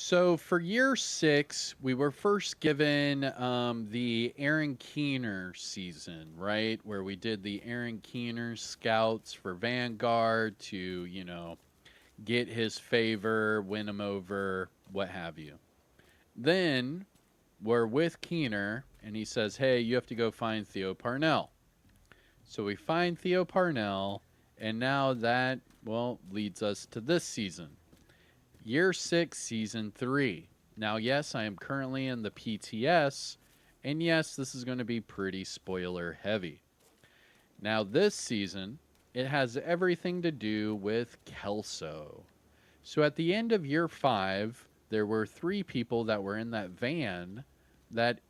So for year 6, we were first given the Aaron Keener season, right? Where we did the Aaron Keener scouts for Vanguard to, get his favor, win him over, what have you. Then we're with Keener, and he says, hey, you have to go find Theo Parnell. So we find Theo Parnell, and now that, well, leads us to this season. Year 6, Season 3. Now, yes, I am currently in the PTS, and yes, this is going to be pretty spoiler heavy. Now, this season, it has everything to do with KELSO. So at the end of Year 5, there were 3 people that were in that van that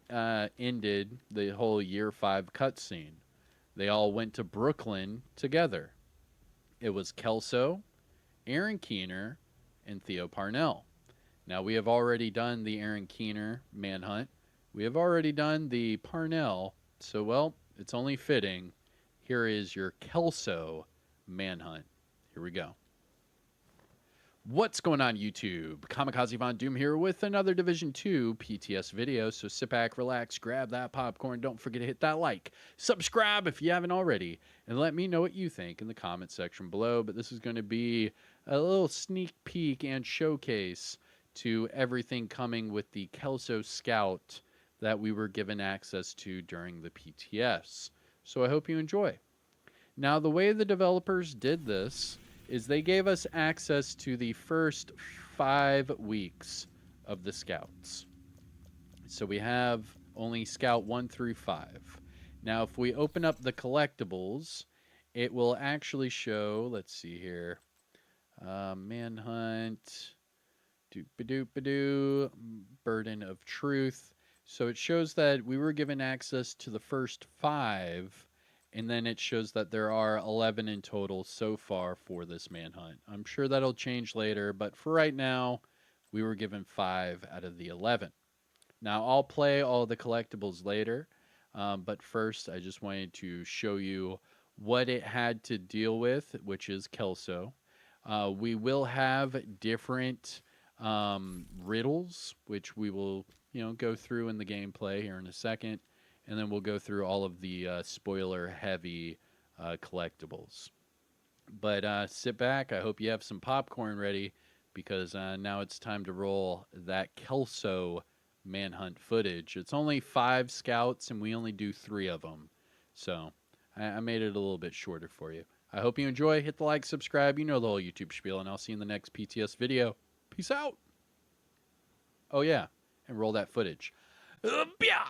ended the whole Year 5 cutscene. They all went to Brooklyn together. It was KELSO, Aaron Keener, and Theo Parnell. Now, we have already done the Aaron Keener Manhunt. We have already done the Parnell. So, well, it's only fitting. Here is your KELSO Manhunt. Here we go. What's going on, YouTube? Kamikazevondoom here with another Division 2 PTS video. So sit back, relax, grab that popcorn. Don't forget to hit that like, subscribe if you haven't already, and let me know what you think in the comment section below. But this is going to be a little sneak peek and showcase to everything coming with the KELSO Scout that we were given access to during the PTS. So I hope you enjoy. Now, the way the developers did this is they gave us access to the first 5 weeks of the Scouts. So we have only Scout 1 through 5. Now, if we open up the collectibles, it will actually show, let's see here, Manhunt, doop-a-doop-a-doo, Burden of Truth. So it shows that we were given access to the first 5, and then it shows that there are 11 in total so far for this Manhunt. I'm sure that'll change later, but for right now, we were given 5 out of the 11. Now, I'll play all the collectibles later, but first, I just wanted to show you what it had to deal with, which is KELSO. We will have different riddles, which we will, go through in the gameplay here in a second. And then we'll go through all of the spoiler-heavy collectibles. But sit back. I hope you have some popcorn ready, because now it's time to roll that KELSO Manhunt footage. It's only 5 scouts, and we only do 3 of them. So I made it a little bit shorter for you. I hope you enjoy. Hit the like, subscribe. You know the whole YouTube spiel, and I'll see you in the next PTS video. Peace out. Oh, yeah, and roll that footage. Yeah.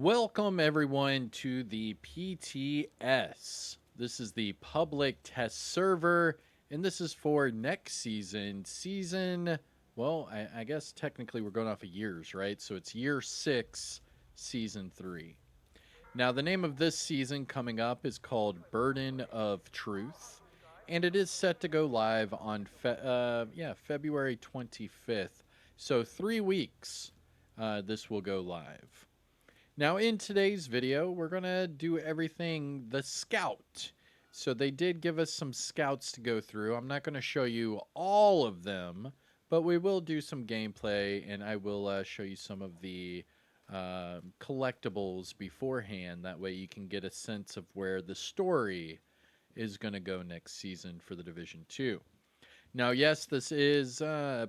Welcome everyone to the PTS. This is the public test server, and this is for next season. Well, I guess technically we're going off of years, right? So it's year 6, season 3. Now, the name of this season coming up is called Burden of Truth, and it is set to go live on February 25th. So 3 weeks this will go live. Now, in today's video, we're going to do everything the Scout. So they did give us some Scouts to go through. I'm not going to show you all of them, but we will do some gameplay, and I will show you some of the collectibles beforehand. That way you can get a sense of where the story is going to go next season for the Division 2. Now, yes, this is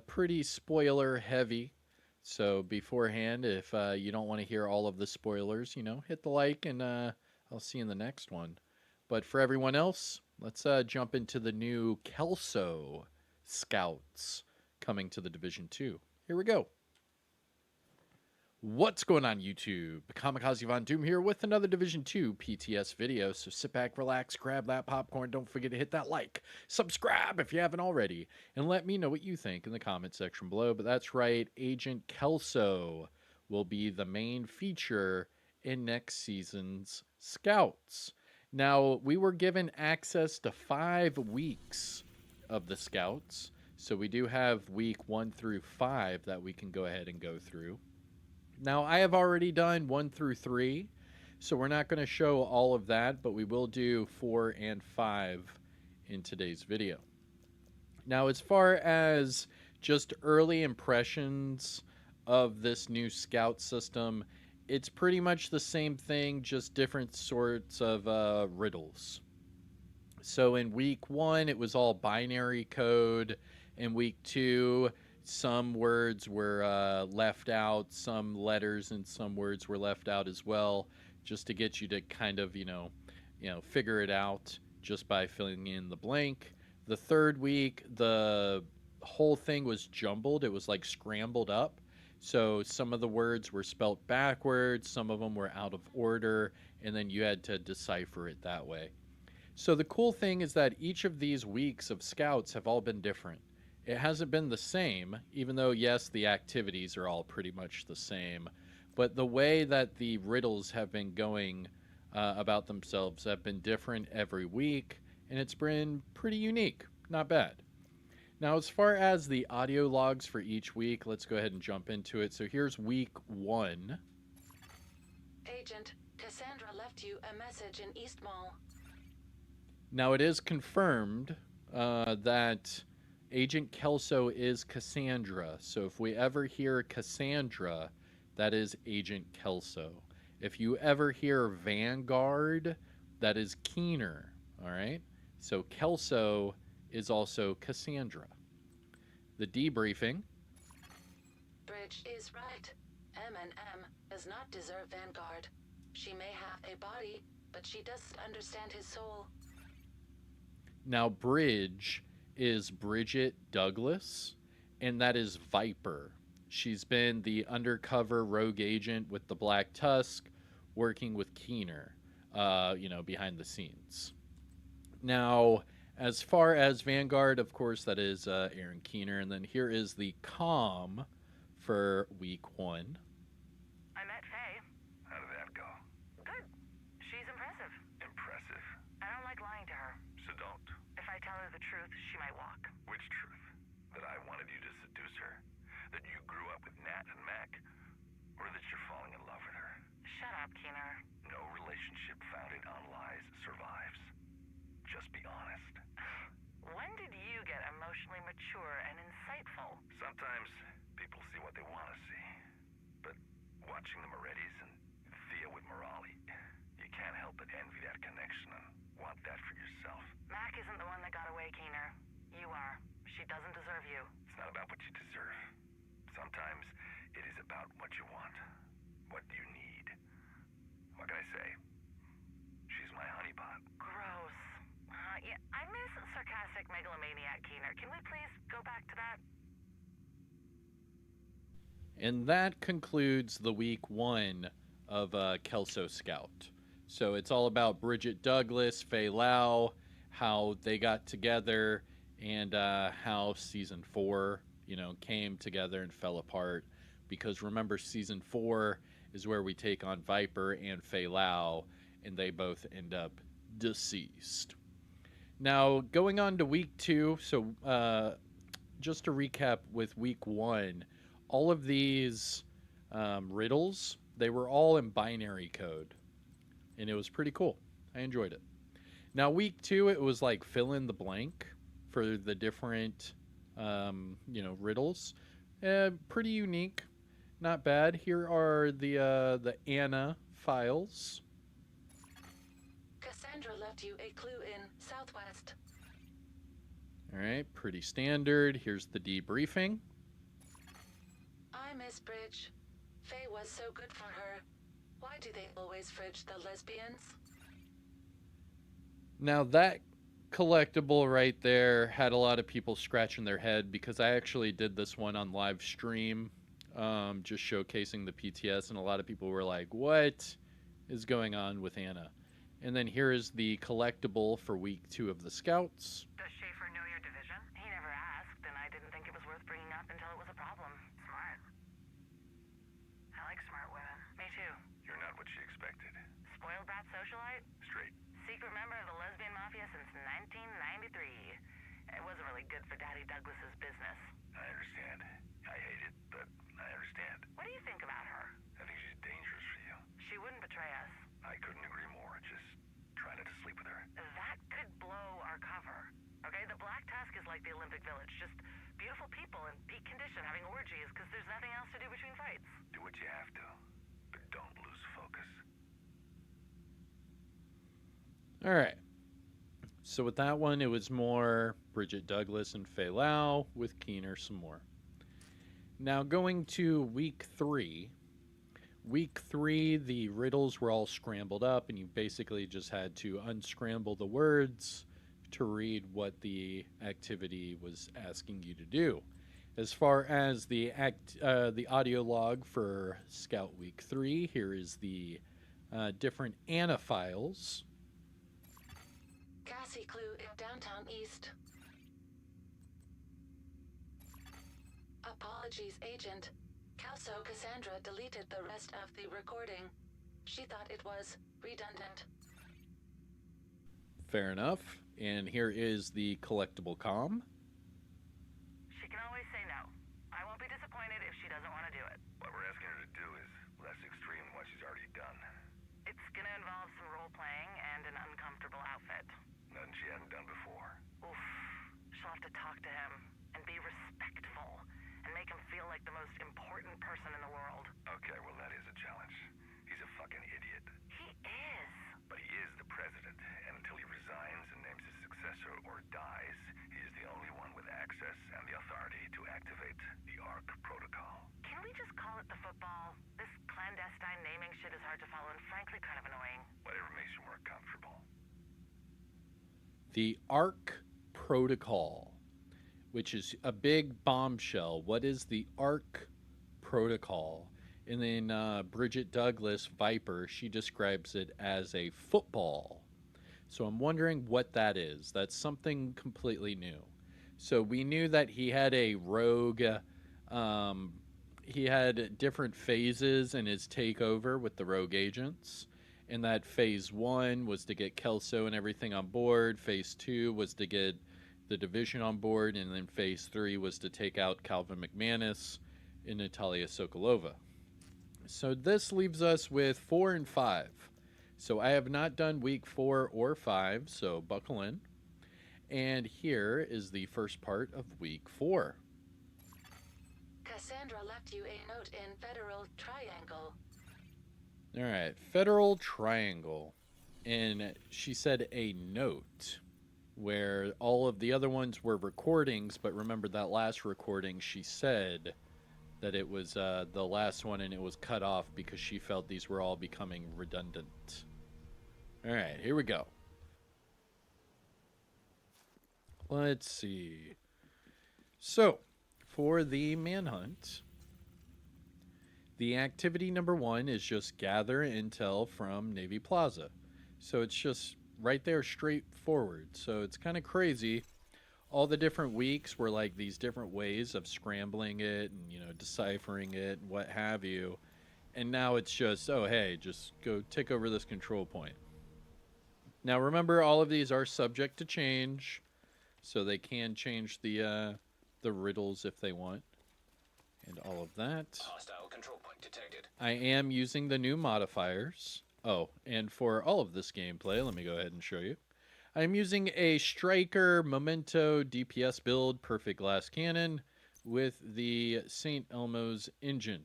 pretty spoiler heavy. So beforehand, if you don't want to hear all of the spoilers, hit the like, and I'll see you in the next one. But for everyone else, let's jump into the new KELSO Scouts coming to the Division 2. Here we go. What's going on, YouTube? Kamikazevondoom here with another Division 2 PTS video. So sit back, relax, grab that popcorn. Don't forget to hit that like, subscribe if you haven't already, and let me know what you think in the comment section below. But that's right, Agent KELSO will be the main feature in next season's Scouts. Now, we were given access to 5 weeks of the Scouts. So we do have week 1 through 5 that we can go ahead and go through. Now, I have already done 1 through 3, so we're not going to show all of that, but we will do 4 and 5 in today's video. Now, as far as just early impressions of this new Scout system, it's pretty much the same thing, just different sorts of riddles. So in week 1, it was all binary code. In week 2, some words were left out, some letters and some words were left out as well, just to get you to kind of, figure it out just by filling in the blank. The third week, the whole thing was jumbled. It was like scrambled up. So some of the words were spelt backwards, some of them were out of order, and then you had to decipher it that way. So the cool thing is that each of these weeks of Scouts have all been different. It hasn't been the same, even though, yes, the activities are all pretty much the same. But the way that the riddles have been going about themselves have been different every week, and it's been pretty unique. Not bad. Now, as far as the audio logs for each week, let's go ahead and jump into it. So here's week 1. Agent, Cassandra left you a message in East Mall. Now, it is confirmed that Agent KELSO is Cassandra. So if we ever hear Cassandra, that is Agent KELSO. If you ever hear Vanguard, that is Keener. All right? So KELSO is also Cassandra. The debriefing. Bridge is right. M does not deserve Vanguard. She may have a body, but she doesn't understand his soul. Now, Bridge is Bridget Douglas, and that is Viper. She's been the undercover rogue agent with the Black Tusk, working with Keener, behind the scenes. Now, as far as Vanguard, of course, that is Aaron Keener, and then here is the comm for week 1. I met Faye. How did that go? Good. She's impressive. Impressive. I don't like lying to her. So don't. If I tell her the truth, she might walk. Which truth? That I wanted you to seduce her? That you grew up with Nat and Mac? Or that you're falling in love with her? Shut up, Keener. No relationship founded on lies survives. Just be honest. When did you get emotionally mature and insightful? Sometimes people see what they want to see. But watching the Morettis and Thea with Morali, you can't help but envy that connection and want that for yourself. Mac isn't the one that got away, Keener. You are. She doesn't deserve you. It's not about what you deserve. Sometimes it is about what you want. What do you need? What can I say? She's my honeypot. Gross. Yeah, I miss sarcastic megalomaniac Keener. Can we please go back to that? And that concludes the week 1 of Kelso Scout. So it's all about Bridget Douglas, Faye Lau, how they got together, and how season 4, came together and fell apart. Because remember, season 4 is where we take on Viper and Faye Lau, and they both end up deceased. Now, going on to week 2, so just to recap with week 1, all of these riddles, they were all in binary code, and it was pretty cool. I enjoyed it. Now, week 2, it was like fill in the blank for the different, riddles. Pretty unique, not bad. Here are the Anna files. Cassandra left you a clue in Southwest. All right, pretty standard. Here's the debriefing. I miss Bridge. Faye was so good for her. Why do they always fridge the lesbians? Now that collectible right there had a lot of people scratching their head because I actually did this one on live stream, just showcasing the PTS, and a lot of people were like, what is going on with Anna? And then here is the collectible for week 2 of the Scouts. Does Schaefer know your division? He never asked, and I didn't think it was worth bringing up until it was a problem. Smart. I like smart women. Me too. You're not what she expected. Spoiled brat socialite? Straight. Secret member of the lesbian mafia since 1993. It wasn't really good for Daddy Douglas's business. I understand. I hate it, but I understand. What do you think about her? I think she's dangerous for you. She wouldn't betray us. I couldn't agree more. Just try not to sleep with her. That could blow our cover. Okay, the Black Tusk is like the Olympic Village. Just beautiful people in peak condition having orgies because there's nothing else to do between fights. Do what you have to, but don't lose focus. All right. So with that one, it was more Bridget Douglas and Faye Lau, with Keener some more. Now going to week 3. Week 3, the riddles were all scrambled up, and you basically just had to unscramble the words to read what the activity was asking you to do. As far as the audio log for Scout Week 3, here is the different Anna files. Cassie clue in downtown East. Apologies, Agent. Kelso Cassandra deleted the rest of the recording. She thought it was redundant. Fair enough. And here is the collectible comm. She can always say no. I won't be disappointed if she doesn't want to do it. What we're asking her to do is less extreme than what she's already done. It's gonna involve some role-playing and an uncomfortable outfit. Nothing she hadn't done before. Oof. She'll have to talk to him and be respectful and make him feel like the most important person in the world. Okay, well that is a challenge. He's a fucking idiot. He is. But he is the president, and until he resigns and names his successor or dies, he is the only one with access and the authority to activate the ARC protocol. Can we just call it the football? This clandestine naming shit is hard to follow and frankly kind of annoying. Whatever makes you more comfortable. The ARC protocol, which is a big bombshell. What is the ARC protocol? And then Bridget Douglas, Viper, she describes it as a football. So I'm wondering what that is. That's something completely new. So we knew that he had a rogue, he had different phases in his takeover with the rogue agents. And that phase 1 was to get Kelso and everything on board. Phase 2 was to get the division on board. And then phase 3 was to take out Calvin McManus and Natalia Sokolova. So this leaves us with 4 and 5. So I have not done week 4 or 5, so buckle in. And here is the first part of week 4. Cassandra left you a note in Federal Triangle. All right, Federal Triangle. And she said a note, where all of the other ones were recordings, but remember that last recording she said that it was the last one and it was cut off because she felt these were all becoming redundant. All right, here we go. Let's see. So, for the Manhunt, The activity number 1 is just gather intel from Navy Plaza. So it's just right there, straightforward. So it's kind of crazy. All the different weeks were like these different ways of scrambling it and, you know, deciphering it and what have you. And now it's just, oh, hey, just go take over this control point. Now, remember, all of these are subject to change, so they can change the riddles if they want, and all of that. Hostile control point detected. I am using the new modifiers. Oh, and for all of this gameplay, let me go ahead and show you. I'm using a Striker Memento DPS build, Perfect Glass Cannon, with the St. Elmo's engine.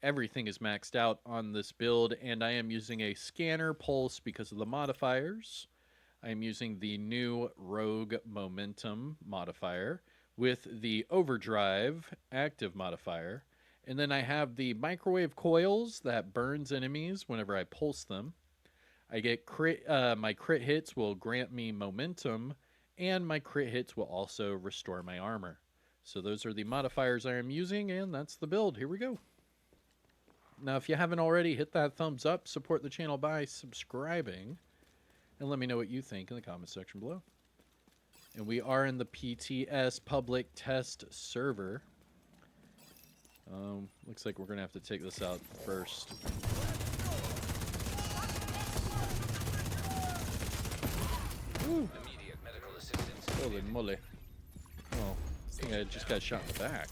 Everything is maxed out on this build, and I am using a Scanner Pulse because of the modifiers. I am using the new Rogue Momentum modifier with the Overdrive active modifier. And then I have the Microwave Coils that burns enemies whenever I pulse them. I get crit. My crit hits will grant me momentum, and my crit hits will also restore my armor. So those are the modifiers I am using, and that's the build. Here we go. Now, if you haven't already, hit that thumbs up, support the channel by subscribing, and let me know what you think in the comment section below. And we are in the PTS public test server. Looks like we're going to have to take this out first. Ooh. Immediate medical assistance. Holy moly. Oh, I think I just got shot in the back.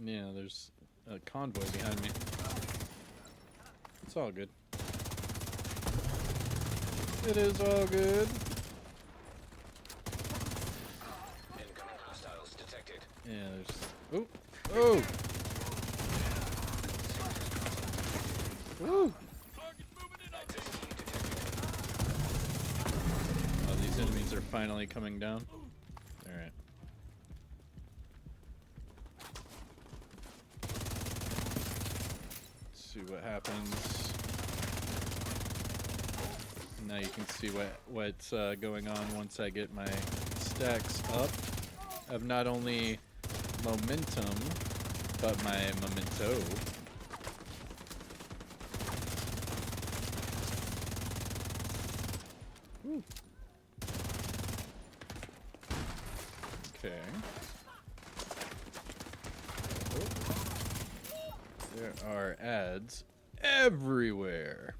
Yeah, there's a convoy behind me. It's all good. It is all good. Incoming hostiles detected. Yeah, there's... Oh! Oh! Woo! Oh, these enemies are finally coming down. Alright. See what happens. Now you can see what's going on once I get my stacks up of not only momentum, but my memento. Ooh. Okay. There are ads everywhere.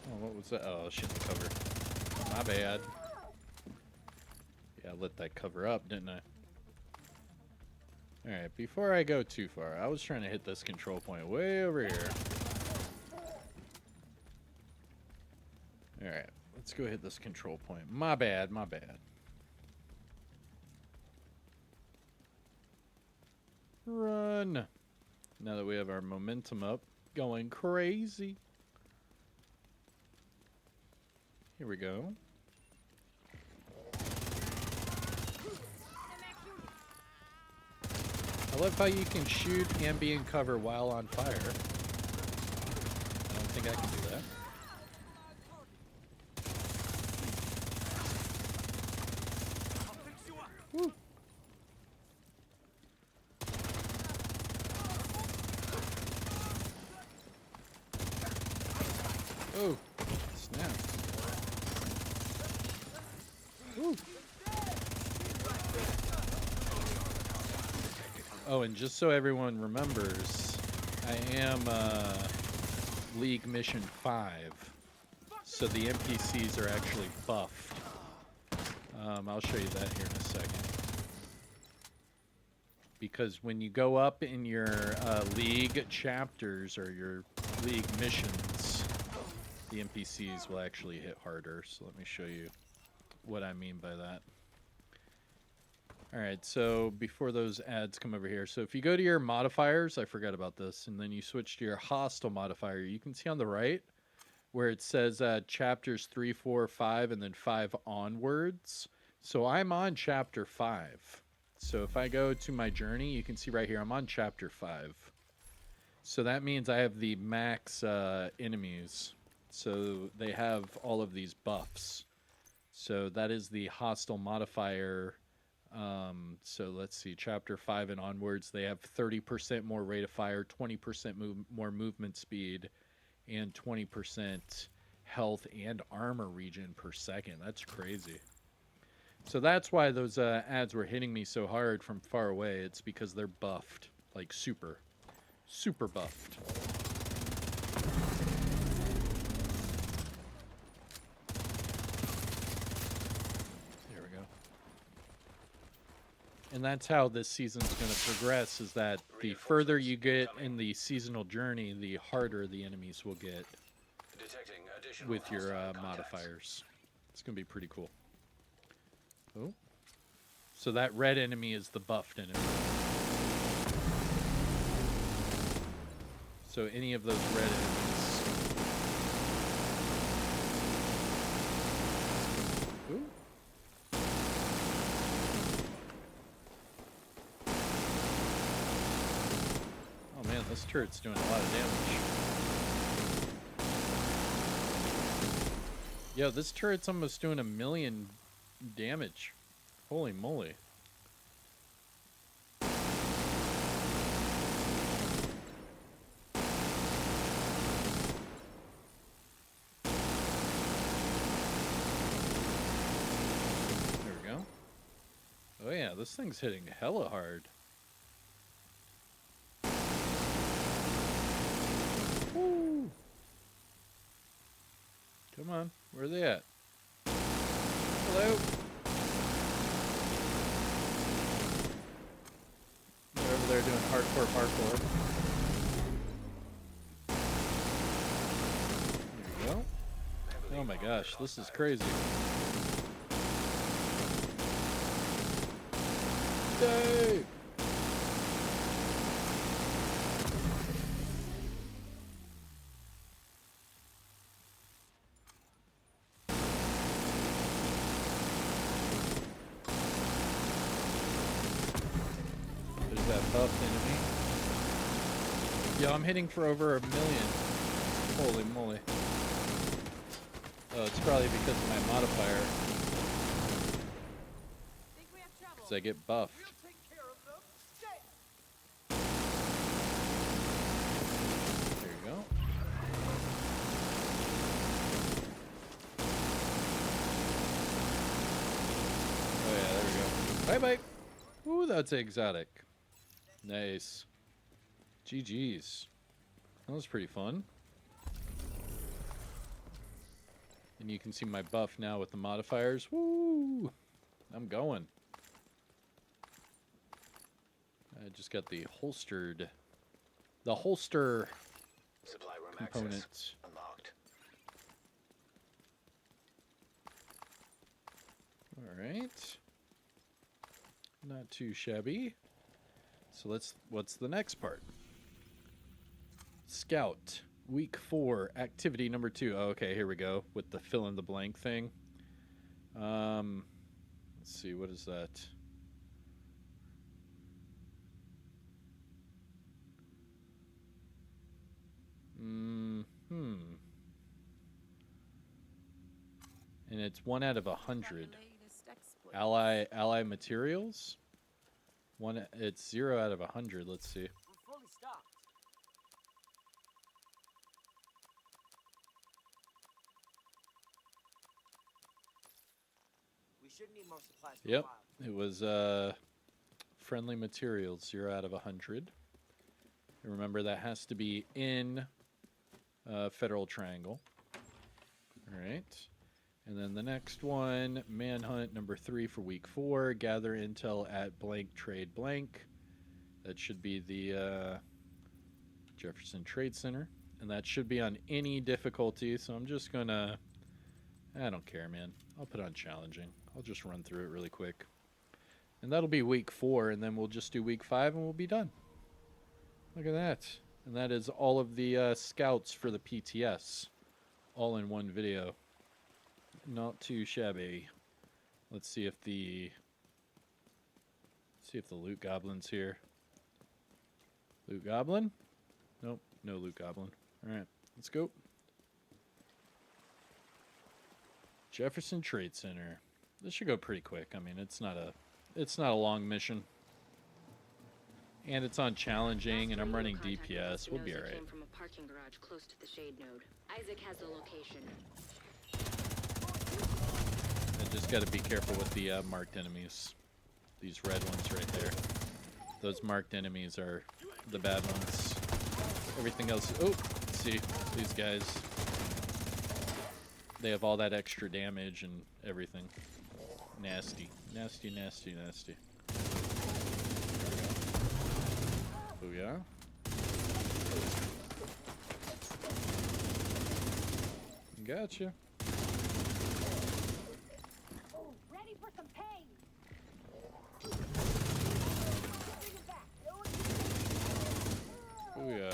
Oh, what was that? Oh, shit, the cover. My bad. Yeah, I let that cover up, didn't I? Alright, before I go too far, I was trying to hit this control point way over here. Alright, let's go hit this control point. My bad, my bad. Run! Now that we have our momentum up, going crazy. Here we go. I love how you can shoot and be in cover while on fire. I don't think I can do that. Woo. Oh, snap. Woo. Oh, and just so everyone remembers, I am League Mission 5, so the NPCs are actually buffed. I'll show you that here in a second. Because when you go up in your League chapters or your League missions, the NPCs will actually hit harder. So let me show you what I mean by that. Alright, so before those ads come over here, so if you go to your modifiers, I forgot about this, and then you switch to your hostile modifier, you can see on the right where it says chapters 3, 4, 5, and then 5 onwards. So I'm on chapter 5. So if I go to my journey, you can see right here, I'm on chapter 5. So that means I have the max enemies. So they have all of these buffs. So that is the hostile modifier. So let's see, chapter 5 and onwards, they have 30% more rate of fire, 20% more movement speed, and 20% health and armor regen per second. That's crazy. So that's why those ads were hitting me so hard from far away. It's because they're buffed, like super buffed. There we go. And that's how this season's going to progress, is that the further you get in the seasonal journey, the harder the enemies will get with your modifiers. It's going to be pretty cool. Oh. So that red enemy is the buffed enemy. So any of those red enemies. Ooh. Oh man, this turret's doing a lot of damage. Yo, this turret's almost doing 1 million damage. Holy moly. There we go. Oh yeah, this thing's hitting hella hard. Woo! Come on, where are they at? Hello? They're over there doing hardcore parkour. There we go. Oh my gosh, this is crazy. Yay! There's that buffed enemy. Yo, I'm hitting for over 1 million. Holy moly. Oh, it's probably because of my modifier. Because I get buffed. There you go. Oh yeah, there we go. Bye-bye. Ooh, that's exotic. Nice. GG's. That was pretty fun. And you can see my buff now with the modifiers. Woo! I'm going. I just got the holster Supply room components. unlocked. All right. Not too shabby. So what's the next part? Scout, week 4, activity number 2. Oh, okay, here we go with the fill in the blank thing. Let's see, what is that? And it's 1 out of 100. Ally materials. It's 0 out of 100. Let's see. We should need more supplies for a Yep, while. it was friendly materials, 0 out of 100. And remember, that has to be in Federal Triangle. All right. And then the next one, Manhunt number 3 for week 4. Gather intel at blank trade blank. That should be the Jefferson Trade Center. And that should be on any difficulty. So I'm just going to... I don't care, man. I'll put on challenging. I'll just run through it really quick. And that'll be week 4. And then we'll just do week 5 and we'll be done. Look at that. And that is all of the scouts for the PTS. All in one video. Not too shabby. Let's see if the loot goblin's here. Loot goblin? Nope, no loot goblin. All right, let's go. Jefferson Trade Center. This should go pretty quick. I mean, it's not a long mission. And it's on challenging, and I'm running DPS. We'll be all right. Came from a parking garage close to the shade node. Isaac has the location. I just got to be careful with the marked enemies. These red ones right there. Those marked enemies are the bad ones. Everything else. Oh, see these guys. They have all that extra damage and everything. Nasty, nasty, nasty, nasty. Booyah. Gotcha. Ready for some pain. Booyah.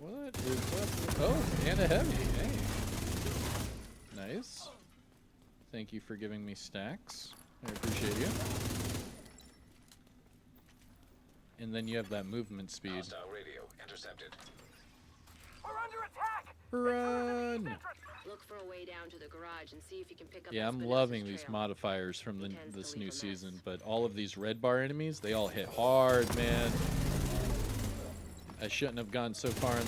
What is up? Oh, and a heavy. Hey. Nice. Thank you for giving me stacks. I appreciate you. And then you have that movement speed. Hostile radio intercepted. We're under attack! Run! Look for a way down to the garage and see if you can pick up. Yeah, I'm Espinosa's loving these trail. modifiers from He tends to this leave new a mess. season, but all of these red bar enemies, they all hit hard, man. I shouldn't have gone so far in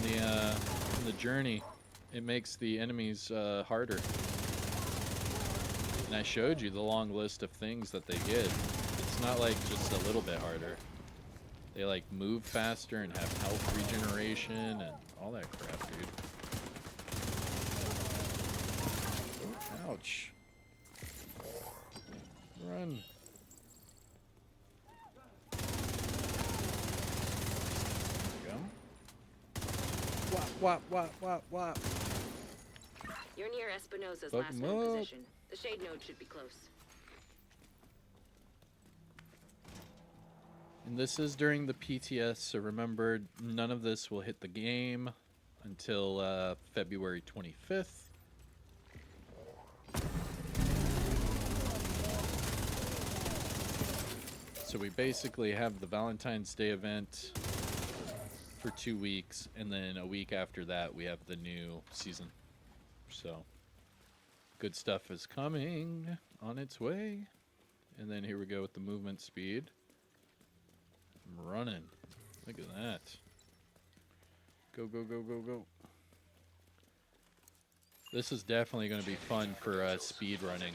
the journey. It makes the enemies harder. And I showed you the long list of things that they get. It's not like just a little bit harder. They like move faster and have health regeneration and all that crap, dude. Oh, ouch. Run. There we go. Wop, wop, wop, wop. You're near Espinosa's Fuck last 'em known up. position. The shade node should be close. And this is during the PTS, so remember, none of this will hit the game until February 25th. So we basically have the Valentine's Day event for 2 weeks, and then a week after that we have the new season. So good stuff is coming on its way. And then here we go with the movement speed. I'm running. Look at that. Go, go, go, go, go. This is definitely going to be fun for speed running.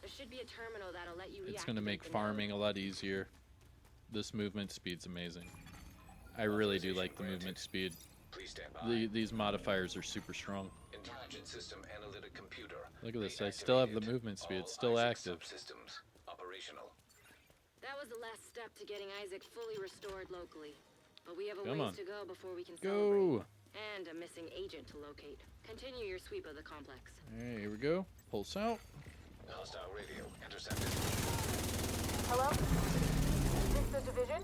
There should be a terminal that'll let you. It's going to reactivate make the farming a node. lot easier. This movement speed's amazing. I really do like the movement speed. Please stand by. These modifiers are super strong. Intelligent system analytic computer. Look at this. I still have the movement speed. It's still All Isaac active. Subsystems operational. That was the last step to getting Isaac fully restored locally. But we have a Come ways on. to go before we can Go! celebrate. And a missing agent to locate. Continue your sweep of the complex. Alright, here we go. Pulse out. Hostile radio intercepted. Hello? Is this the division?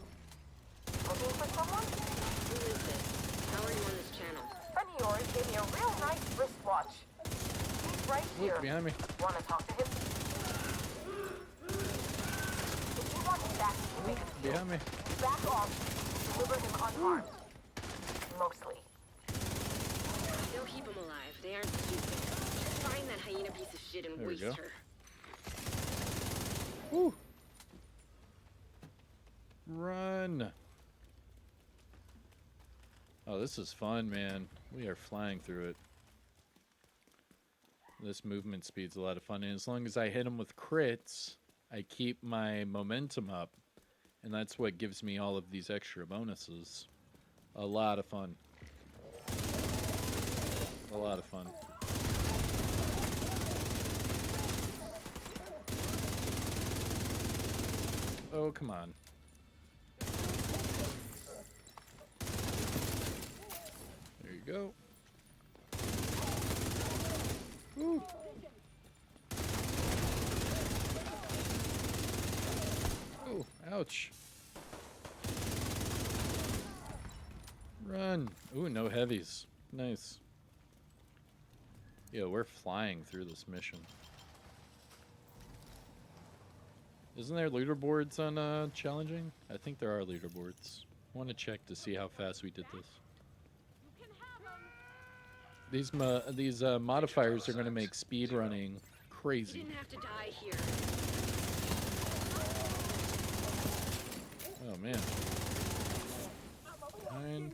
Looking for someone? Who is this? How are you on this channel? Friend of yours gave me a real nice wristwatch. He's right here. Look behind me. Want to talk to him? If you want him back, you make him feel. Behind me. Back off. Deliver him unharmed. Mostly. They'll keep him alive. They aren't stupid. Just find that hyena piece of shit and There we waste go. her. Woo! Run! Oh, this is fun, man. We are flying through it. This movement speed's a lot of fun, and as long as I hit them with crits, I keep my momentum up, and that's what gives me all of these extra bonuses. A lot of fun. A lot of fun. Oh, come on. There you go. Woo. Oh, ouch. Run. Ooh, no heavies. Nice. Yo, we're flying through this mission. Isn't there leaderboards on challenging? I think there are leaderboards. I want to check to see how fast we did this. You can have him. These modifiers are going to make speed running You crazy. didn't have to die here. Oh man. Behind.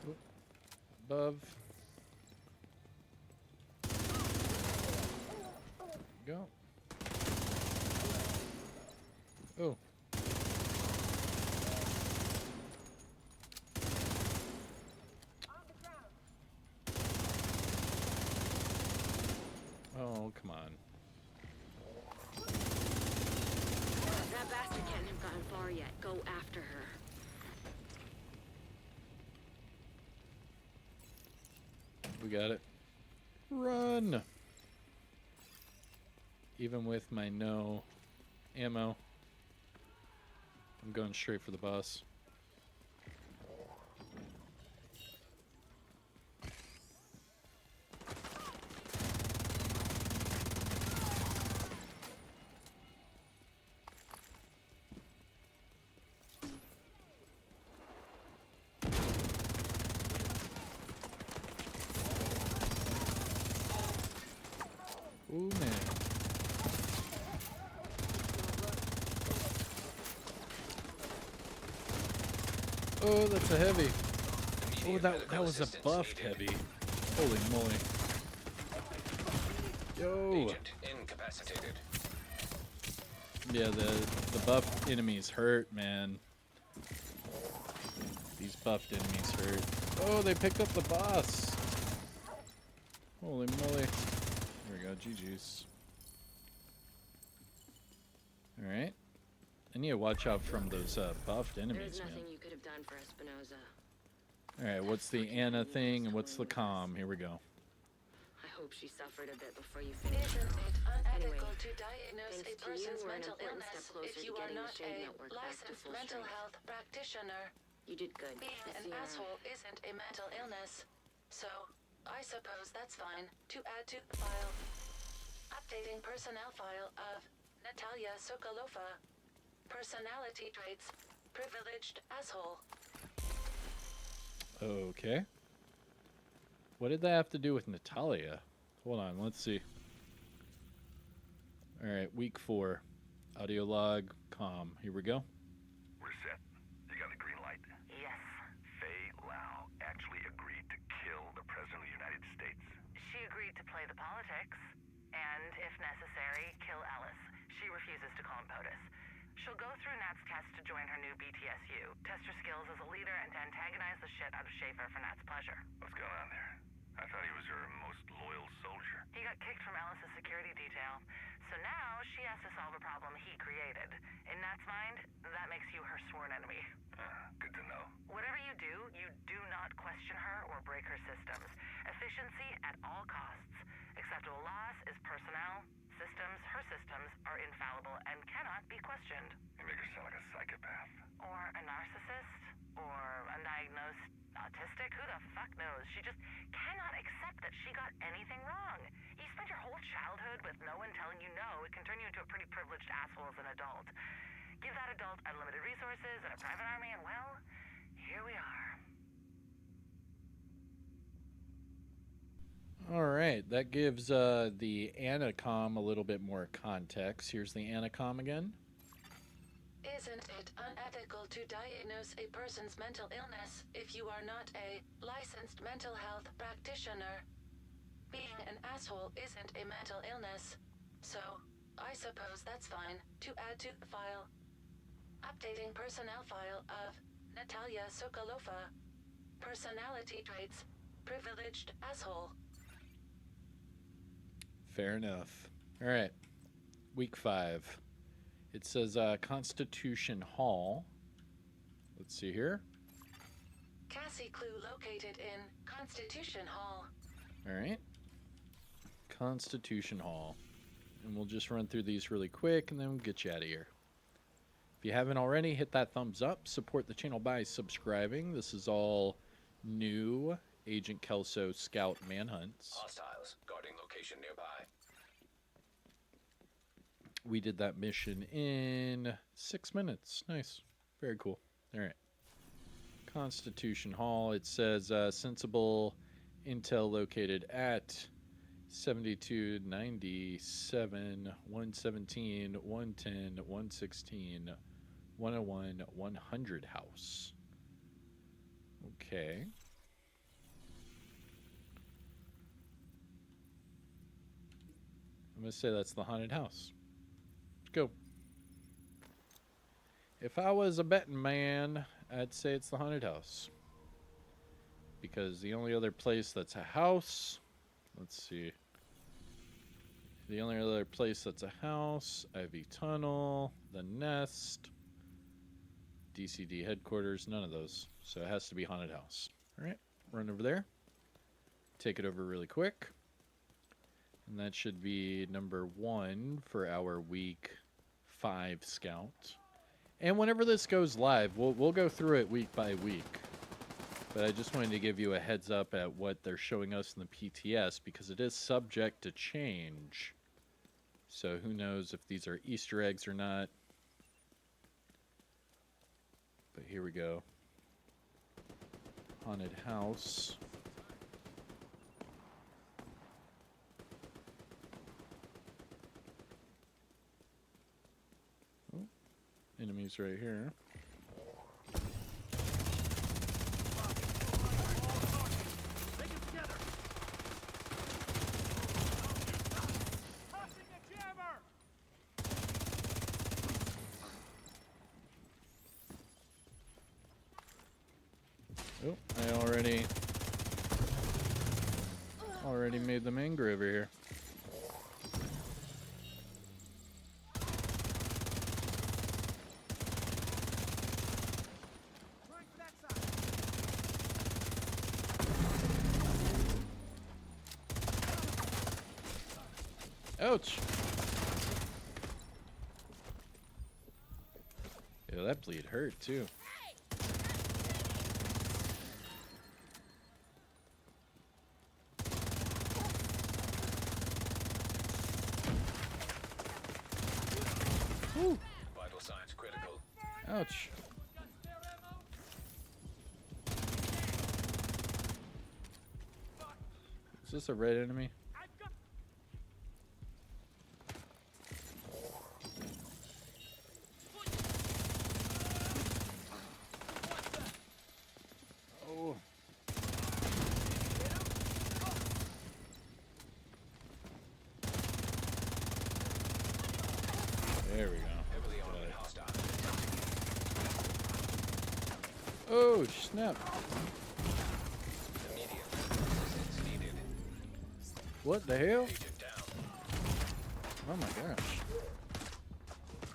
Oop. Above. Go. Oh. Oh, come on. That bastard can't have gotten far yet. Go after her. We got it. Run! Even with my no ammo, I'm going straight for the boss. Ooh, man. Oh, that's a heavy. Oh, that was a buffed heavy. Holy moly. Yo. Agent incapacitated. Yeah, the buffed enemies hurt, man. These buffed enemies hurt. Oh, they picked up the boss. Holy moly. There we go, GG's. Alright. I need to watch out from those buffed There's enemies, man. nothing you could have done for Espinoza. Alright, what's the Anna thing and what's the com? Here we go. I hope she suffered a bit before you finished Isn't her it off. unethical Anyway, to diagnose thanks a to you, person's we're an mental important illness step closer if to you are getting the not Shade a Network back to licensed full mental strength. health practitioner? You did good. Being I'll an see you around. asshole isn't a mental illness. So, I suppose that's fine to add to the file. Updating personnel file of Natalia Sokolova. Personality traits. Privileged asshole. Okay. What did that have to do with Natalia? Hold on, let's see. Alright, week 4. Audio log, com. Here we go. We're set. You got the green light? Yes. Faye Lau actually agreed to kill the President of the United States. She agreed to play the politics, and if necessary, kill Ellis. She refuses to call him POTUS. She'll go through Nat's test to join her new BTSU, test her skills as a leader, and to antagonize the shit out of Schaefer for Nat's pleasure. What's going on there? I thought he was her most loyal soldier. He got kicked from Ellis's security detail, so now she has to solve a problem he created. In Nat's mind, that makes you her sworn enemy. Good to know. Whatever you do not question her or break her systems. Efficiency at all costs. Acceptable loss is personnel. Systems, her systems, are infallible and cannot be questioned. You make her sound like a psychopath. Or a narcissist? Or undiagnosed autistic? Who the fuck knows? She just cannot accept that she got anything wrong. You spent your whole childhood with no one telling you no. It can turn you into a pretty privileged asshole as an adult. Give that adult unlimited resources and a private army and, well, here we are. Alright, that gives the Anacom a little bit more context. Here's the Anacom again. Isn't it unethical to diagnose a person's mental illness if you are not a licensed mental health practitioner? Being an asshole isn't a mental illness. So, I suppose that's fine to add to the file. Updating personnel file of Natalia Sokolova. Personality traits. Privileged asshole. Fair enough. Alright, week 5. It says Constitution Hall. Let's see here. Cassie clue located in Constitution Hall. Alright. Constitution Hall. And we'll just run through these really quick and then we'll get you out of here. If you haven't already, hit that thumbs up. Support the channel by subscribing. This is all new Agent Kelso Scout Manhunts. Hostiles guarding location nearby. We did that mission in 6 minutes. Nice. Very cool. All right. Constitution Hall. It says sensible intel located at 72, 97, 117, 110, 116, 101, 100 house. Okay. I'm going to say that's the haunted house. Let's go. If I was a betting man, I'd say it's the haunted house. Because the only other place that's a house... Let's see. The only other place that's a house, Ivy Tunnel, the Nest, DCD headquarters, none of those. So it has to be haunted house. All right, run over there. Take it over really quick. And that should be number 1 for our week 5 scout. And whenever this goes live, we'll go through it week by week. But I just wanted to give you a heads up at what they're showing us in the PTS because it is subject to change. So who knows if these are Easter eggs or not. But here we go. Haunted house. Oh, enemies right here. Oh, I already made them angry over here. Ouch! Yeah, that bleed hurt too. Woo. Vital signs critical. Ouch. Is this a red enemy? Oh. There we go. Heavily armed and hostile. Oh, snap. Immediate assistance needed. What the hell? Agent down. Oh my gosh.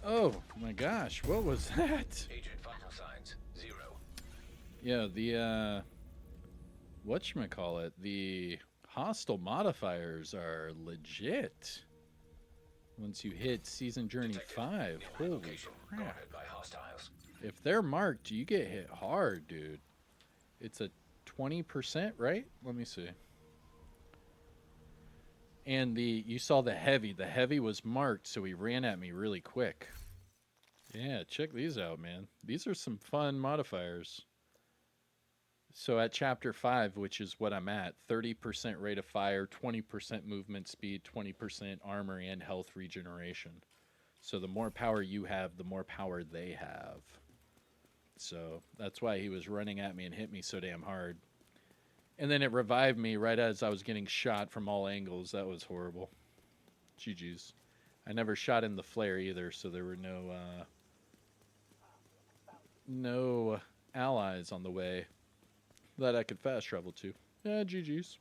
Oh my gosh, what was that? Agent vital signs 0. Yeah, the whatchamacallit, the hostile modifiers are legit. Once you hit Season Journey Detected. 5, Nearby holy location crap. guarded by hostiles. If they're marked, you get hit hard, dude. It's a 20%, right? Let me see. And you saw the heavy. The heavy was marked, so he ran at me really quick. Yeah, check these out, man. These are some fun modifiers. So at Chapter 5, which is what I'm at, 30% rate of fire, 20% movement speed, 20% armor and health regeneration. So the more power you have, the more power they have. So that's why he was running at me and hit me so damn hard. And then it revived me right as I was getting shot from all angles. That was horrible. GG's. I never shot in the flare either, so there were no allies on the way that I could fast travel to. Yeah, GG's.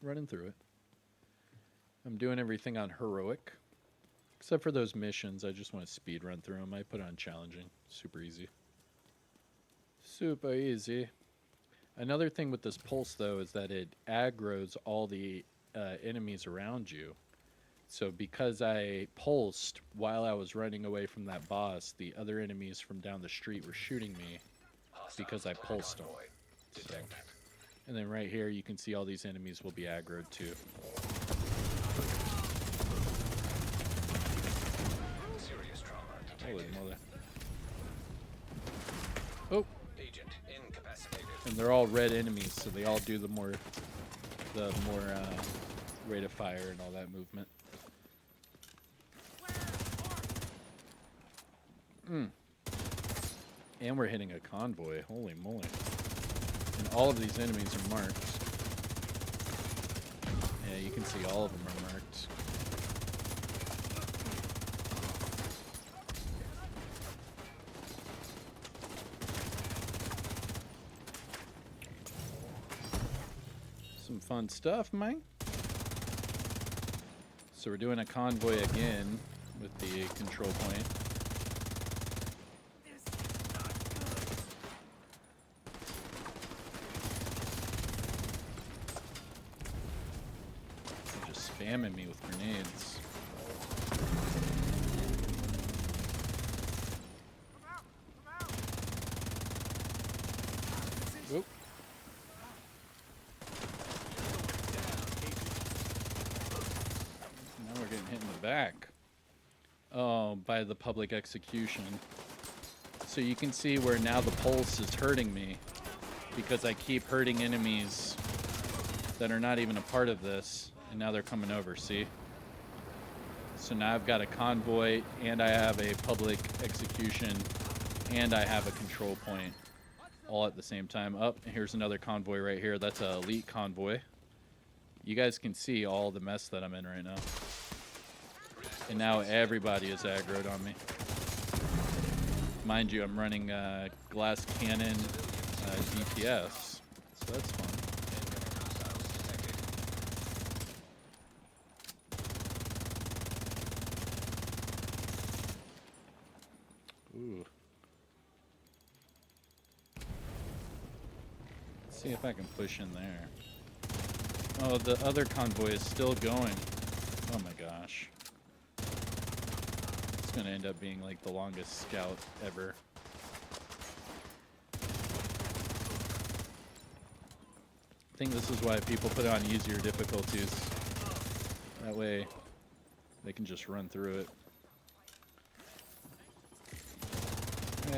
Running through it. I'm doing everything on heroic. Except for those missions, I just want to speed run through them. I put on challenging. Super easy. Super easy. Another thing with this pulse, though, is that it aggroes all the enemies around you. So because I pulsed while I was running away from that boss, the other enemies from down the street were shooting me because I pulsed them. Detected. And then right here, you can see all these enemies will be aggroed too. Serious trauma detected. Holy mother. Oh, Agent And they're all red enemies, so they all do the more rate of fire and all that movement. And we're hitting a convoy. Holy moly. And all of these enemies are marked. Yeah, you can see all of them are marked. Some fun stuff, man. So we're doing a convoy again with the control point. They're just spamming me with grenades. Oop. Now we're getting hit in the back. Oh, by the public execution. So you can see where now the pulse is hurting me because I keep hurting enemies that are not even a part of this, and now they're coming over, see? So now I've got a convoy, and I have a public execution, and I have a control point all at the same time. Up, here's another convoy right here. That's an elite convoy. You guys can see all the mess that I'm in right now. And now everybody is aggroed on me. Mind you, I'm running glass cannon DPS, so that's fun. Ooh. Let's see if I can push in there. Oh, the other convoy is still going. Oh my gosh. It's gonna end up being like the longest scout ever. I think this is why people put on easier difficulties. That way they can just run through it.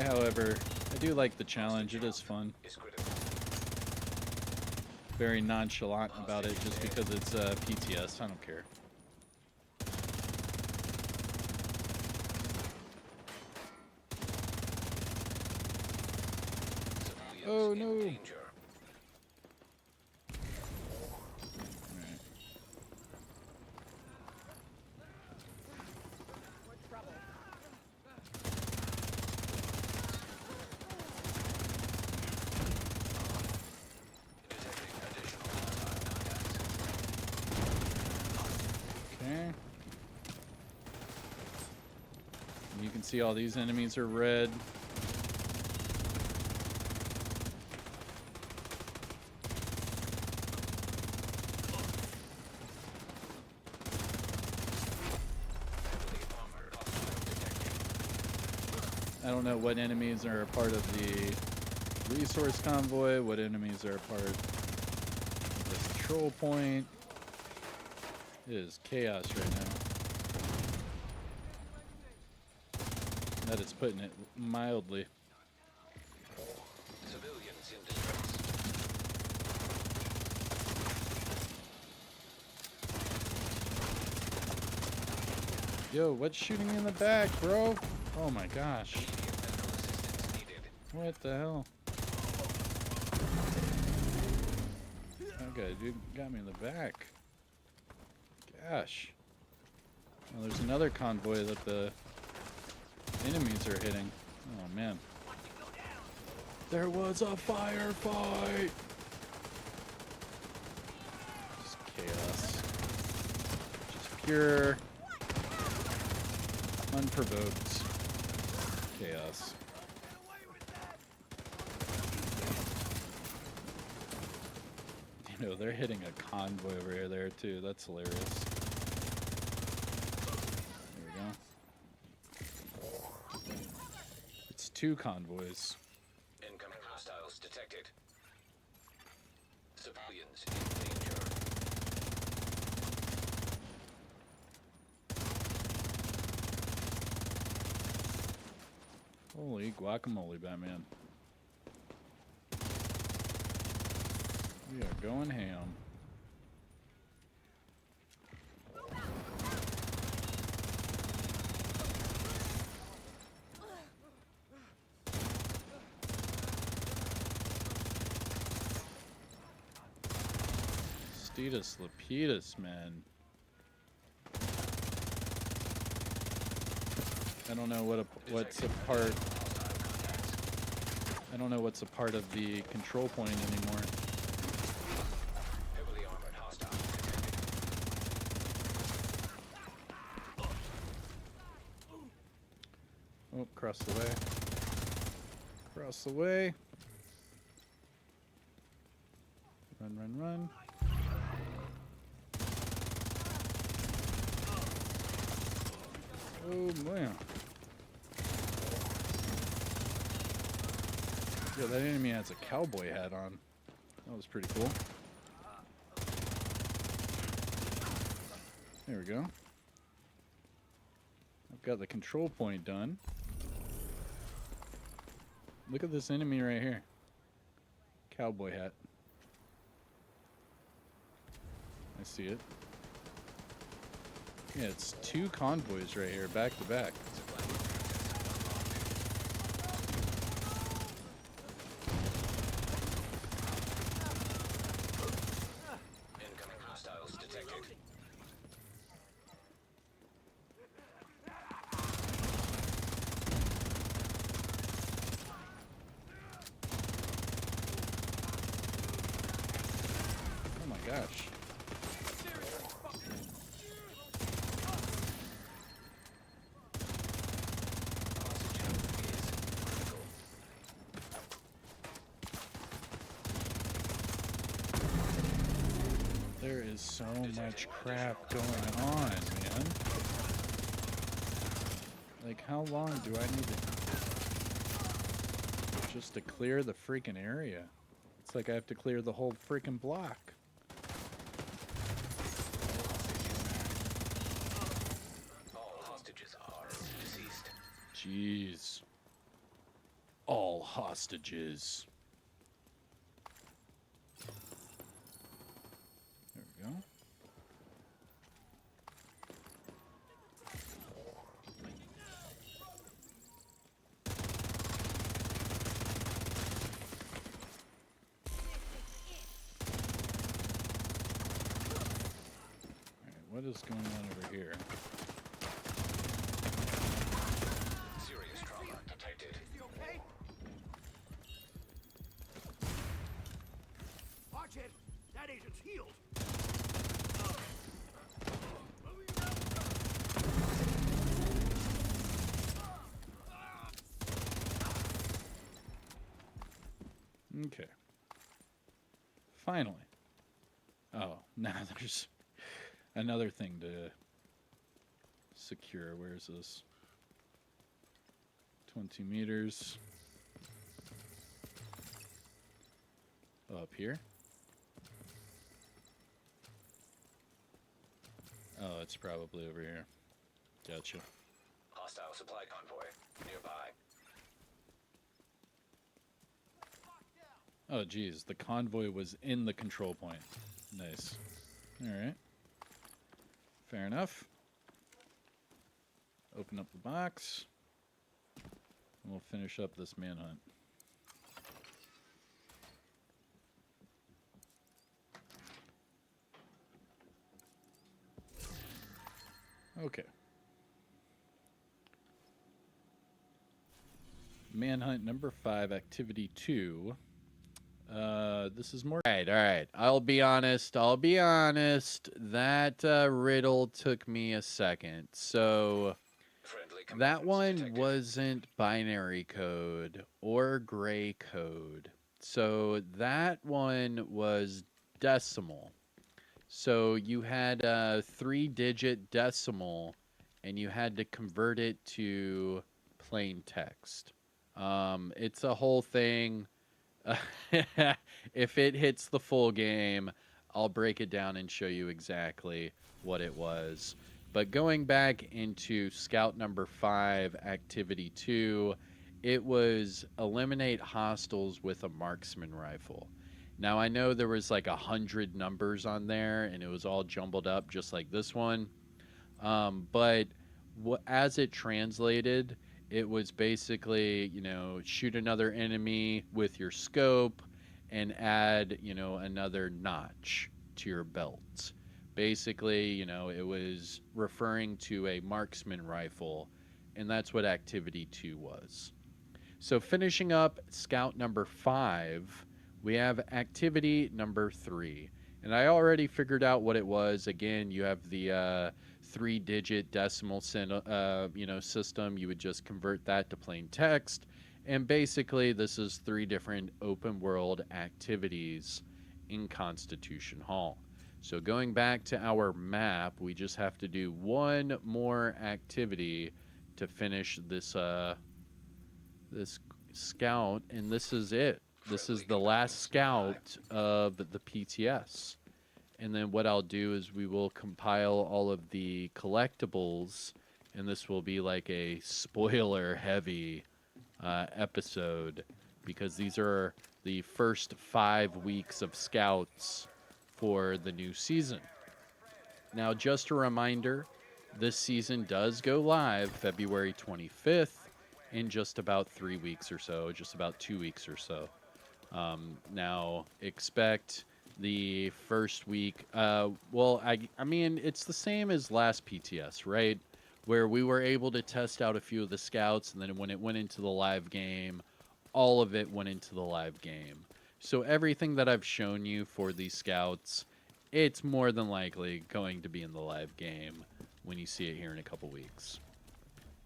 However, I do like the challenge. It is fun. Very nonchalant about it just because it's PTS. I don't care. Oh no! Okay. And you can see all these enemies are red. I don't know what enemies are a part of the resource convoy, what enemies are a part of the control point. It is chaos right now. That is putting it mildly. Civilians in distress. Yo, what's shooting me in the back, bro? Oh my gosh. Medical assistance needed. What the hell? That guy, dude, got me in the back. Gosh. Well, there's another convoy that the enemies are hitting. Oh man. There was a firefight! Just chaos. Just pure, unprovoked chaos. You know, they're hitting a convoy over there too. That's hilarious. There we go. It's two convoys. Incoming hostiles detected. Civilians in danger. Holy guacamole, Batman. We are going ham. Stetus Lapidus, man. I don't know what's a part. I don't know what's a part of the control point anymore. Heavily armored hostile. Oh, across the way. Across the way. Run, run, run. Oh, man. Yeah, that enemy has a cowboy hat on. That was pretty cool. There we go. I've got the control point done. Look at this enemy right here. Cowboy hat. I see it. Yeah, it's two convoys right here, back to back. Incoming hostiles detected. Oh my gosh. There is so much crap going on, man. Like, how long do I need to just to clear the freaking area? It's like I have to clear the whole freaking block. All hostages are deceased. Jeez. All hostages. There we go. What is going on over here? Serious trauma detected. Is he okay? Watch it! That agent's healed! Okay. Finally. Oh, now there's another thing to secure. Where is this? 20 meters. Up here. Oh, it's probably over here. Gotcha. Hostile supply convoy nearby. Oh, geez. The convoy was in the control point. Nice. Alright. Fair enough. Open up the box. And we'll finish up this manhunt. Okay. Manhunt number 5, activity 2. This is more. All right. I'll be honest. That riddle took me a second. So Friendly that combatants one detected. wasn't binary code or gray code. So that one was decimal. So you had a 3-digit decimal, and you had to convert it to plain text. It's a whole thing. If it hits the full game, I'll break it down and show you exactly what it was. But going back into Scout number 5, activity 2, it was eliminate hostiles with a marksman rifle. Now, I know there was like 100 numbers on there, and it was all jumbled up just like this one. But as it translated, it was basically, shoot another enemy with your scope and add, another notch to your belt. Basically, it was referring to a marksman rifle, and that's what Activity 2 was. So, finishing up Scout number 5, we have Activity number 3. And I already figured out what it was. Again, you have the 3-digit decimal system. You would just convert that to plain text. And basically, this is 3 different open world activities in Constitution Hall. So going back to our map, we just have to do one more activity to finish this this scout, and this is it. This is the last scout of the PTS. And then what I'll do is we will compile all of the collectibles, and this will be like a spoiler-heavy episode, because these are the first 5 weeks of scouts for the new season. Now, just a reminder, this season does go live February 25th in just about 3 weeks or so, just about 2 weeks or so. Now, expect the first week. I mean, it's the same as last PTS, right? Where we were able to test out a few of the scouts, and then when it went into the live game, all of it went into the live game. So everything that I've shown you for these scouts, it's more than likely going to be in the live game when you see it here in a couple weeks.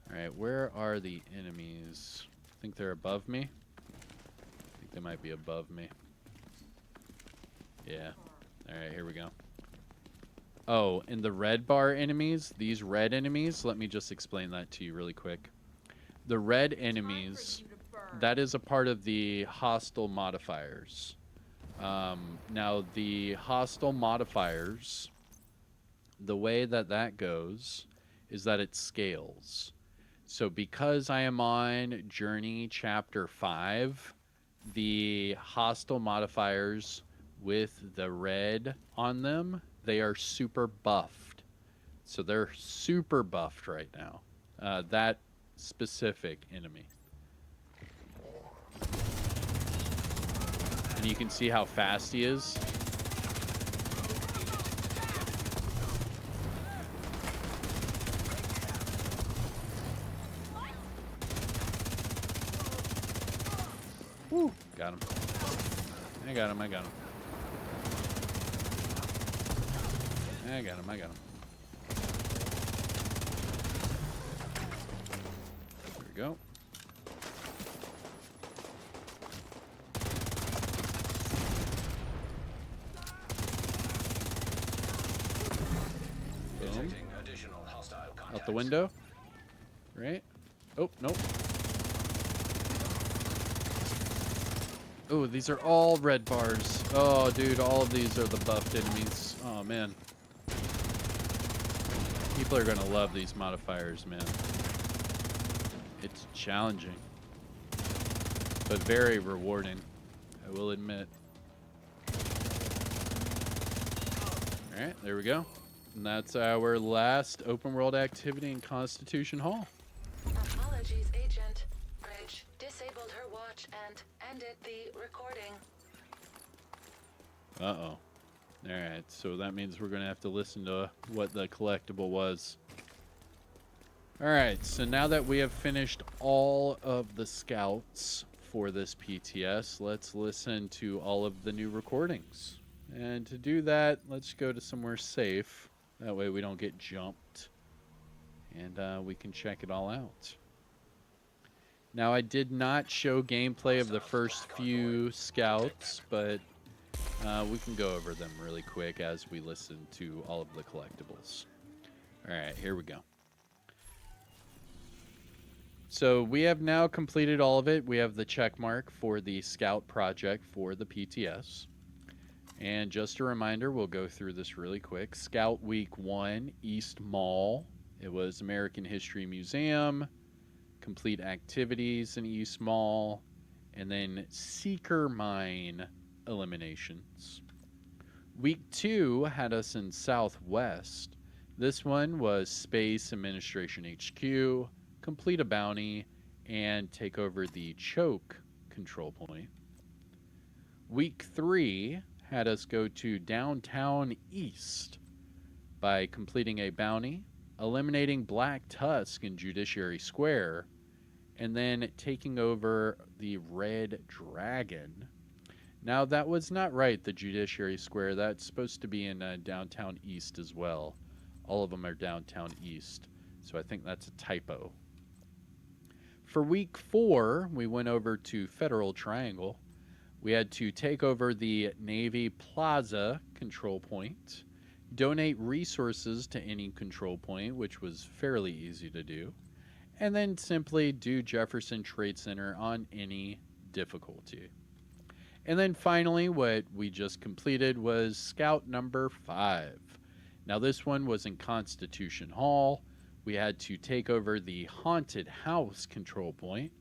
All right, where are the enemies? I think they're above me. I think they might be above me. Yeah. All right, here we go. Oh, and the red bar enemies, these red enemies, let me just explain that to you really quick. The red enemies, that is a part of the hostile modifiers. Now, the hostile modifiers, the way that goes is that it scales. So because I am on Journey Chapter 5, the hostile modifiers with the red on them, they are super buffed. So they're super buffed right now. That specific enemy. And you can see how fast he is. Woo, got him. I got him. I got him. There we go. Boom. Additional hostile contacts. Out the window. Right? Oh, nope. Oh, these are all red bars. Oh, dude, all of these are the buffed enemies. Oh, man. People are going to love these modifiers, man. It's challenging, but very rewarding, I will admit. All right, there we go. And that's our last open world activity in Constitution Hall. Apologies, Agent. Bridge disabled her watch and ended the recording. Uh-oh. All right, so that means we're going to have to listen to what the collectible was. All right, so now that we have finished all of the scouts for this PTS, let's listen to all of the new recordings. And to do that, let's go to somewhere safe. That way we don't get jumped. And we can check it all out. Now, I did not show gameplay of the first few scouts, but we can go over them really quick as we listen to all of the collectibles. All right, here we go. So we have now completed all of it. We have the check mark for the Scout project for the PTS. And just a reminder, we'll go through this really quick. Scout Week 1, East Mall. It was American History Museum. Complete activities in East Mall. And then Seeker Mine eliminations. Week 2 had us in Southwest. This one was Space Administration HQ, complete a bounty, and take over the choke control point. Week 3 had us go to Downtown East by completing a bounty, eliminating Black Tusk in Judiciary Square, and then taking over the Red Dragon. Now, that was not right, the Judiciary Square. That's supposed to be in Downtown East as well. All of them are Downtown East, so I think that's a typo. For week 4, we went over to Federal Triangle. We had to take over the Navy Plaza control point, donate resources to any control point, which was fairly easy to do, and then simply do Jefferson Trade Center on any difficulty. And then finally, what we just completed was Scout number 5. Now, this one was in Constitution Hall. We had to take over the Haunted House control point,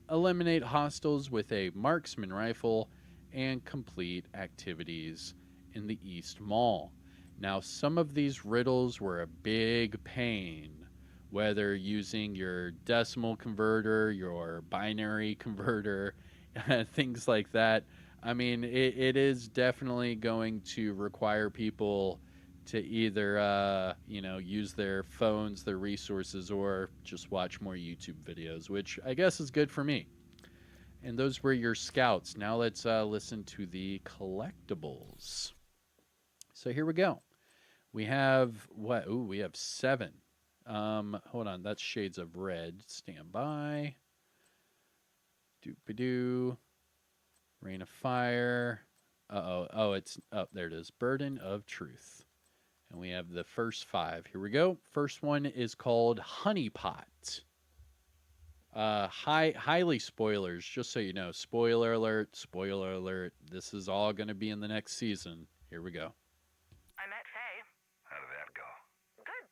eliminate hostiles with a marksman rifle, and complete activities in the East Mall. Now, some of these riddles were a big pain, whether using your decimal converter, your binary converter, things like that. I mean, it is definitely going to require people to either, use their phones, their resources, or just watch more YouTube videos, which I guess is good for me. And those were your scouts. Now let's listen to the collectibles. So here we go. We have what? Ooh, we have 7. Hold on, that's Shades of Red. Stand by. Doop-a-doo. Rain of Fire. Oh, it's up. There it is. Burden of Truth. And we have the first 5. Here we go. First one is called Honeypot. Highly spoilers, just so you know. Spoiler alert, spoiler alert. This is all going to be in the next season. Here we go. I met Faye. How did that go? Good.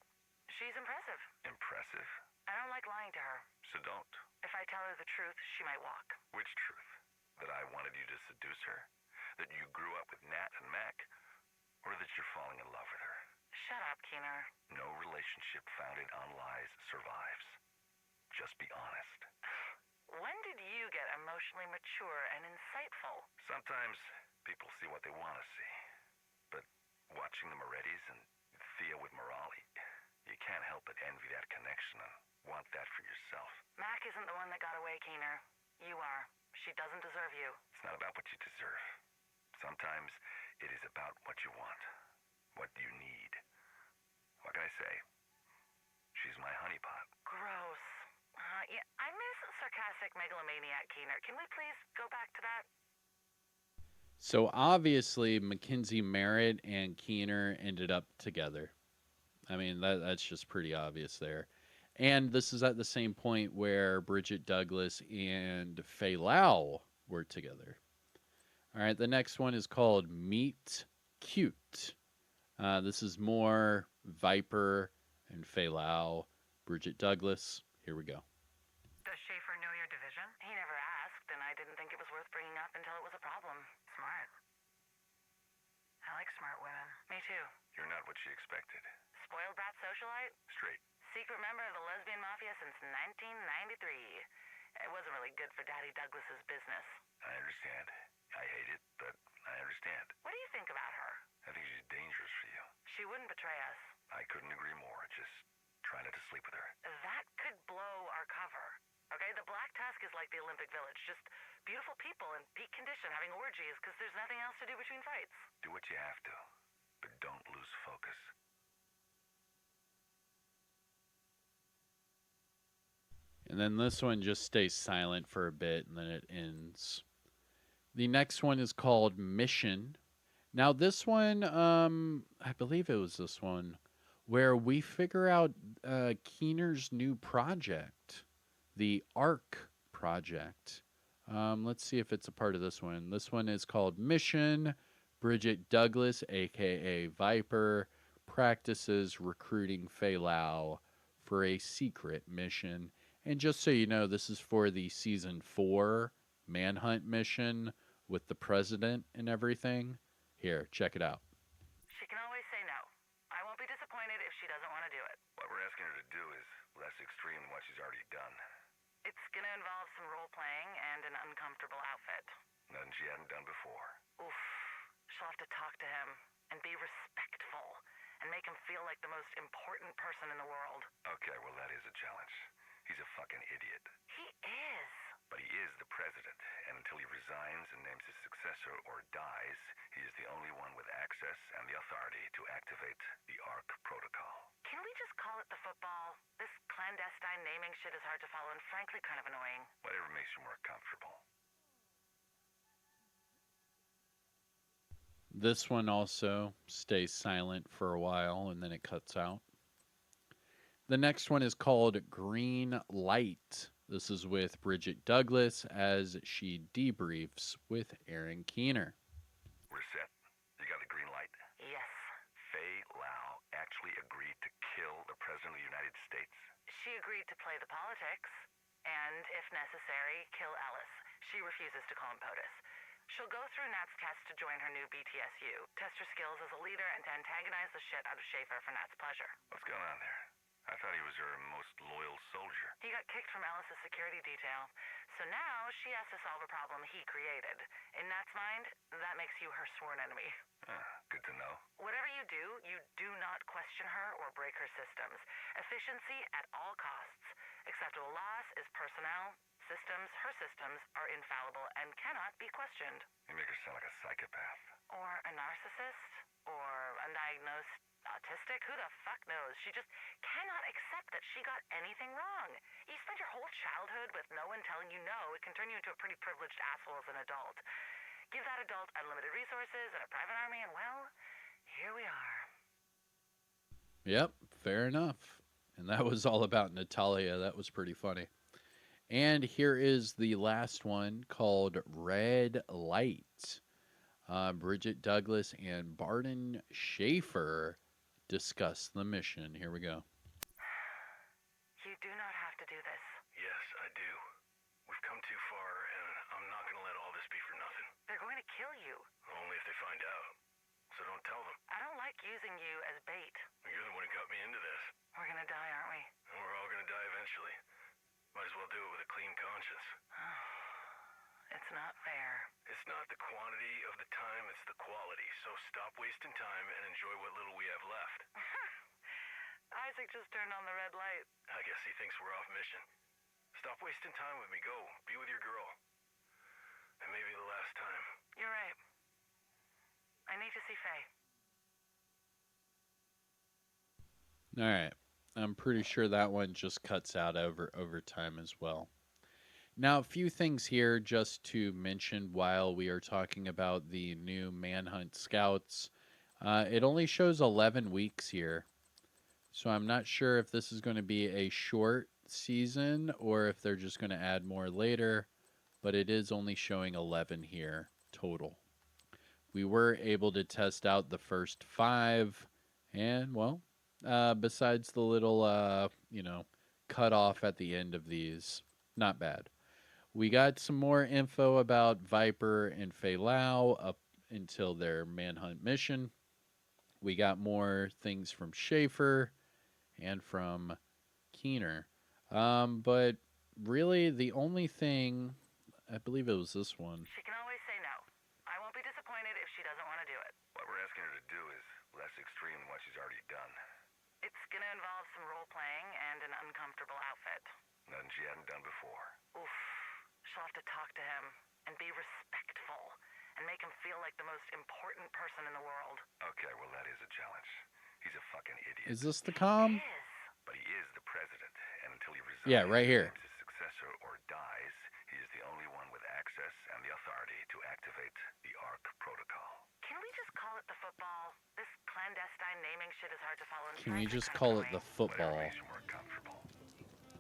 She's impressive. Impressive? I don't like lying to her. So don't. If I tell her the truth, she might walk. Which truth? That I wanted you to seduce her? That you grew up with Nat and Mac? Or that you're falling in love with her? Shut up, Keener. No relationship founded on lies survives. Just be honest. When did you get emotionally mature and insightful? Sometimes people see what they want to see. But watching the Morettis and Thea with Morali, you can't help but envy that connection and want that for yourself. Mac isn't the one that got away, Keener. You are. She doesn't deserve you. It's not about what you deserve. Sometimes it is about what you want. What you need. What can I say? She's my honeypot. Gross. Yeah, I miss sarcastic megalomaniac, Keener. Can we please go back to that? So obviously, Mackenzie Merritt and Keener ended up together. I mean, that's just pretty obvious there. And this is at the same point where Bridget Douglas and Faye Lau were together. All right, the next one is called Meet Cute. This is more Viper and Faye Lau, Bridget Douglas. Here we go. Does Schaefer know your division? He never asked, and I didn't think it was worth bringing up until it was a problem. Smart. I like smart women. Me too. You're not what she expected. Spoiled brat socialite? Straight. Secret member of the lesbian mafia since 1993. It wasn't really good for Daddy Douglas's business. I understand. I hate it, but I understand. What do you think about her? I think she's dangerous for you. She wouldn't betray us. I couldn't agree more. Just try not to sleep with her. That could blow our cover. Okay, the Black Tusk is like the Olympic Village. Just beautiful people in peak condition having orgies because there's nothing else to do between fights. Do what you have to, but don't lose focus. And then this one just stays silent for a bit, and then it ends. The next one is called Mission. Now, this one, I believe it was this one, where we figure out Keener's new project, the ARC project. Let's see if it's a part of this one. This one is called Mission. Bridget Douglas, a.k.a. Viper, practices recruiting Faye Lau for a secret mission. And just so you know, this is for the Season 4 Manhunt mission, with the president and everything. Here, check it out. She can always say no. I won't be disappointed if she doesn't want to do it. What we're asking her to do is less extreme than what she's already done. It's gonna involve some role-playing and an uncomfortable outfit. Nothing she hadn't done before. Oof. She'll have to talk to him and be respectful and make him feel like the most important person in the world. Okay, well, that is a challenge. He's a fucking idiot. He is. But he is the president, and until he resigns and names his successor or dies, he is the only one with access and the authority to activate the ARC protocol. Can we just call it the football? This clandestine naming shit is hard to follow and frankly kind of annoying. Whatever makes you more comfortable. This one also stays silent for a while and then it cuts out. The next one is called Green Light. This is with Bridget Douglas as she debriefs with Aaron Keener. We're set? You got the green light? Yes. Faye Lau actually agreed to kill the President of the United States? She agreed to play the politics and, if necessary, kill Ellis. She refuses to call him POTUS. She'll go through Nat's test to join her new BTSU, test her skills as a leader, and to antagonize the shit out of Schaefer for Nat's pleasure. What's going on there? I thought he was her most loyal soldier. He got kicked from Ellis's security detail, so now she has to solve a problem he created. In Nat's mind, that makes you her sworn enemy. Good to know. Whatever you do not question her or break her systems. Efficiency at all costs. Acceptable loss is personnel. Her systems are infallible and cannot be questioned. You make her sound like a psychopath. Or a narcissist? Or undiagnosed autistic? Who the fuck knows? She just cannot accept that she got anything wrong. You spent your whole childhood with no one telling you no. It can turn you into a pretty privileged asshole as an adult. Give that adult unlimited resources and a private army and, well, here we are. Yep, fair enough. And that was all about Natalia. That was pretty funny. And here is the last one called Red Light. Bridget Douglas and Barton Schaefer discuss the mission. Here we go. You do not have to do this. Yes, I do. We've come too far, and I'm not going to let all this be for nothing. They're going to kill you. Only if they find out. So don't tell them. I don't like using you as bait. You're the one who got me into this. We're going to die, aren't we? And we're all going to die eventually. Might as well do it with a clean conscience. It's not fair. It's not the quantity of the time, it's the quality. So stop wasting time and enjoy what little we have left. Isaac just turned on the red light. I guess he thinks we're off mission. Stop wasting time with me. Go. Be with your girl. And maybe the last time. You're right. I need to see Faye. All right. I'm pretty sure that one just cuts out over time as well. Now, a few things here just to mention while we are talking about the new Manhunt Scouts. It only shows 11 weeks here. So I'm not sure if this is going to be a short season or if they're just going to add more later. But it is only showing 11 here total. We were able to test out the first 5. And, well, besides the little, cut off at the end of these, not bad. We got some more info about Viper and Faye Lau up until their Manhunt mission. We got more things from Schaefer and from Keener. But really, the only thing, I believe it was this one. She can always say no. I won't be disappointed if she doesn't want to do it. What we're asking her to do is less extreme than what she's already done. It's gonna involve some role-playing and an uncomfortable outfit. Nothing she hadn't done before. Oof. She'll have to talk to him and be respectful and make him feel like the most important person in the world. Okay, well, that is a challenge. He's a fucking idiot. Is this the comm? He is. But he is the president, and until he resigns, Yeah, right here. names his successor or dies, he is the only one with access and the authority to activate the ARC protocol. Can we just call it the football? This clandestine naming shit is hard to follow. Can we just call it the football? Whatever makes you more comfortable.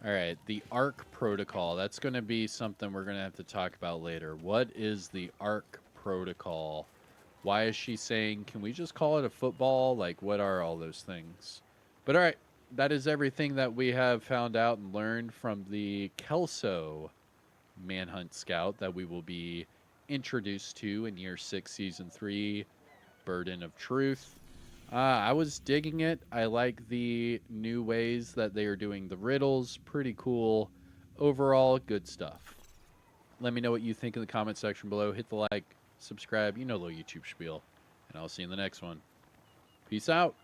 All right, the ARC protocol. That's going to be something we're going to have to talk about later. What is the ARC protocol? Why is she saying, can we just call it a football? Like, what are all those things? But all right, that is everything that we have found out and learned from the KELSO Manhunt Scout that we will be introduced to in Year 6, Season 3, Burden of Truth. I was digging it. I like the new ways that they are doing the riddles. Pretty cool. Overall, good stuff. Let me know what you think in the comment section below. Hit the like, subscribe, you know, little YouTube spiel. And I'll see you in the next one. Peace out.